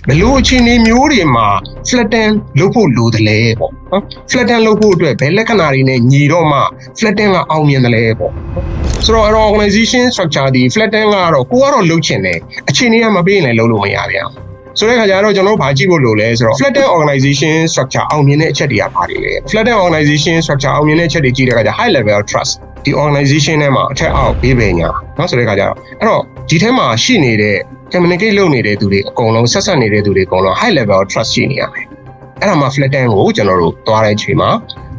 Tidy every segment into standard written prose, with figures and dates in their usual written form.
ဘယ်လိုအခြေအနေမျိုးတွေမှာ flatten လုပ်ဖို့လိုတယ်လဲပေါ့နော် flatten လုပ်ဖို့အတွက်ဘယ်လက္ခဏာတွေနဲ့ညီတော့မှ flatten ကအောင်မြင်တယ်လဲပေါ့ဆိုတော့ organization structure ဒီ flatten ကတော့ကိုကတော့လုပ်ချင်တယ်အခြေအနေကမပေးရင်လည်းလုပ်လို့မရပြန်ဆိုတဲ့အခါကျတော့ကျွန်တော်တို့ဘာကြည့်ဖို့လိုလဲဆိုတော့ flatten organization structure အောင်မြင်တဲ့အချက်တွေကဘာတွေလဲ flatten organization structure အောင်မြင်တဲ့အချက်တွေကြည့်တဲ့အခါကျ high level trust ဒီ organization ထဲမှာအထက်အောက်ဘေးပင်ညာเนาะဆိုတဲ့အခါကျတော့အဲ့တော့ဒီထဲမှာရှိနေတဲ့ communicate လုပ်နေတဲ့သူတွေအကုန်လုံးဆက်ဆက်နေတဲ့သူတွေအကုန်လုံး high level trust ရှိနေရမယ်အဲ့ဒါမှ flatten ကိုကျွန်တော်တို့သွားတဲ့အချိန်မှာ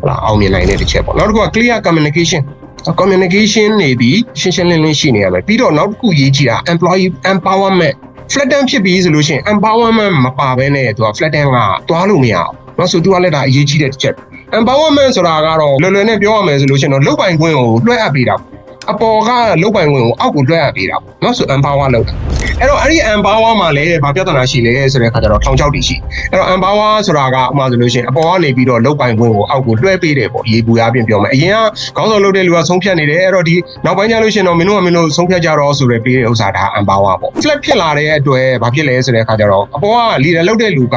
ဟုတ်လားအောင်မြင်နိုင်တဲ့တစ်ချက်ပေါ့နောက်တစ်ခုက clear communication နေပြီးရှင်းရှင်းလင်းလင်းရှိနေရမယ်ပြီးတော့နောက်တစ်ခုရေးကြည့်တာ employee empowerment flatten ဖြစ်ပြီးဆိုလို့ရှိရင် empowerment မပါဘဲနဲ့သူက flatten ကသွားလို့မရအောင်เนาะဆိုသူကလည်းဒါအရေးကြီးတဲ့တစ်ချက် empowerment ဆိုတာကတော့လွယ်လွယ်နဲ့ပြောရမယ်ဆိုလို့ရှိရင်တော့လုပ်ပိုင်ခွင့်ကိုလွှဲအပ်ပေးတာအပေါ်ကလုပ်ပိုင်ခွင့်ကိုအောက်ကိုလွှဲအပ်ပေးတာเนาะဆို empower လုပ်တာအဲ့တော့အဲ့ဒီ empower မှာလည်းဘာပြဿနာရှိလဲဆိုတဲ့အခါကျတော့ထောင်ချောက်တည်ရှိအဲ့တော့ empower ဆိုတာကဥပမာဆိုလို့ရှိရင်အပေါ်ကနေပြီးတော့လုပ်ပိုင်ခွင့်ကိုအောက်ကိုလွှဲပေးတယ်ပေါ့ရေပူအားဖြင့်ပြောမယ်အရင်ကခေါင်းဆောင်လုပ်တဲ့လူကဆုံးဖြတ်နေတယ်အဲ့တော့ဒီနောက်ပိုင်းကျလို့ရှိရင်တော့မင်းတို့ဆုံးဖြတ်ကြတော့ဆိုရပေးတဲ့ဥစ္စာဒါ empower ပေါ့ flat ဖြစ်လာတဲ့အတွက်ဘာဖြစ်လဲဆိုတဲ့အခါကျတော့အပေါ်က leader လုပ်တဲ့လူက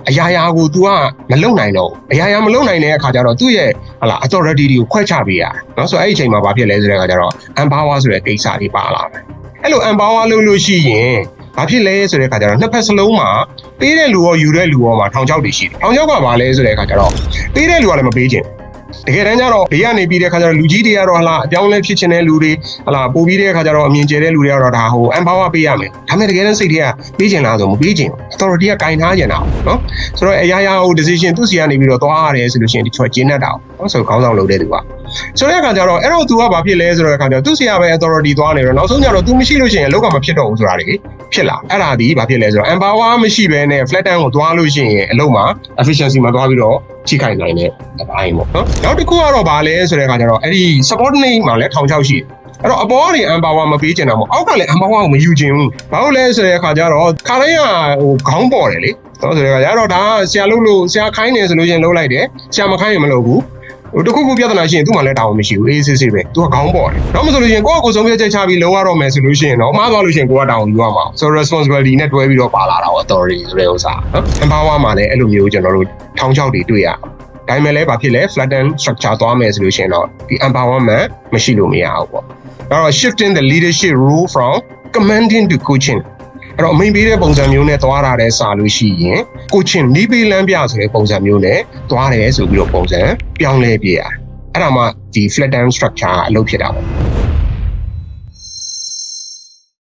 အရာရာကို तू ကမလုပ်နိုင်တော့အရာရာမလုပ်နိုင်တဲ့အခါကျတော့သူ့ရဲ့ဟလာ authority တွေကိုခွဲချပေးရတယ်เนาะဆိုအဲ့ဒီအချိန်မှာဘာဖြစ်လဲဆိုတဲ့အခါကျတော့ empower ဆိုတဲ့ကိစ္စတွေပါလာတယ်အဲ့လို empower လုပ်လို့ရှိရင်ဘာဖြစ်လဲဆိုတဲ့အခါကျတော့နှစ်ဖက်စလုံးမှာပေးတဲ့လူရောယူတဲ့လူရောမှာထောင်ချောက်တွေရှိတယ်ထောင်ချောက်ကဘာလဲဆိုတဲ့အခါကျတော့ပေးတဲ့လူကလည်းမပေးချင်တကယ်တမ်းကျတော့ဘေးကနေပြီးတဲ့အခါကျတော့လူကြီးတွေကတော့ဟလာအပြောင်းလဲဖြစ်ချင်တဲ့လူတွေဟလာပို့ပြီးတဲ့အခါကျတော့အမြင်ကျတဲ့လူတွေကတော့ဒါဟို empower ပေးရမယ်ဒါပေမဲ့တကယ်တမ်းစိတ်ထဲကပေးချင်လားဆိုမပေးချင် authority ကကင်ထားချင်တာเนาะဆိုတော့အရာရာဟို decision သူ့စီကနေပြီးတော့သွားရတယ်ဆိုလို့ရှိရင်ဒီချောကျင်းတတ်တာเนาะဆိုခေါင်းဆောင်လုပ်တဲ့သူကဆိုတဲ့အခါကျတော့အဲ့တော့ तू ကဘာဖြစ်လဲဆိုတဲ့အခါကျတော့သူ့စီကပဲ authority သွားနေတော့နောက်ဆုံးကျတော့ तू မရှိလို့ရှိရင်အလုပ်ကမဖြစ်တော့ဘူးဆိုတာလေဖြစ်လာအဲ့ဒါဒီဘာဖြစ်လဲဆိုတော့ empower မရှိဘဲနဲ့ flatten ကိုသွားလို့ရှိရင်အလုပ်မှာ efficiency မှာသွားပြီးတော့ချိခိုင်နိုင်တဲ့အပိုင်းပေါ့နော်နောက်တစ်ခုကတော့ဗာလဲဆိုတဲ့အခါကျတော့အဲ့ဒီ subordinate မှာလည်းထောင်ချောက်ရှိတယ်အဲ့တော့အပေါ်ကနေ empower မပေးချင်တာမို့အောက်ကလည်း empower ကိုမယူချင်ဘူးဘာလို့လဲဆိုတဲ့အခါကျတော့ခါတိုင်းကဟိုခေါင်းပေါ်တယ်လေဆိုတဲ့အခါကျတော့ဒါဆရာလုပ်လို့ဆရာခိုင်းနေဆိုလို့ရှင်လုပ်လိုက်တယ်ဆရာမခိုင်းရင်မလုပ်ဘူးဟိုတခုခုပြဿနာရှိရင်သူ့မှာလည်းတောင်းမရှိဘူးအေးဆေးဆေးပဲသူကခေါင်းပေါ်တယ်နောက်မဆိုလို့ရှင်ကိုယ့်အကိုဆုံးဖြတ်ချက်ချပြီးလုပ်ရတော့မယ်ဆိုလို့ရှင်တော့မှားသွားလို့ရှင်ကိုကတောင်းယူရမှာဆို responsibility နဲ့တွဲပြီးတော့ပါလာတာပေါ့ authority ဆိုတဲ့ဥစ္စာနော် empower မှာလည်းအဲ့လိုမျိုးကျွန်တော်တို့ထောင်ချောက်တွေတွေ့ရဒါပေမဲ့လည်းဘာဖြစ်လဲ flatten structure သွားမယ်ဆိုလို့ရှင်တော့ဒီ empowerment မရှိလို့မရဘူးပေါ့အဲ့တော့ shifting the leadership role from commanding to coaching အဲ့တော့အမိန်ပေးတဲ့ပုံစံမျိုးနဲ့သွားတာတဲ့စာလို့ရှိရင် coaching နီးပေးလမ်းပြဆိုတဲ့ပုံစံမျိုးနဲ့သွားတယ်ဆိုပြီးတော့ပုံစံပြောင်းလဲပြရအဲ့ဒါမှဒီ flatten structure အလုပ်ဖြစ်တာပေါ့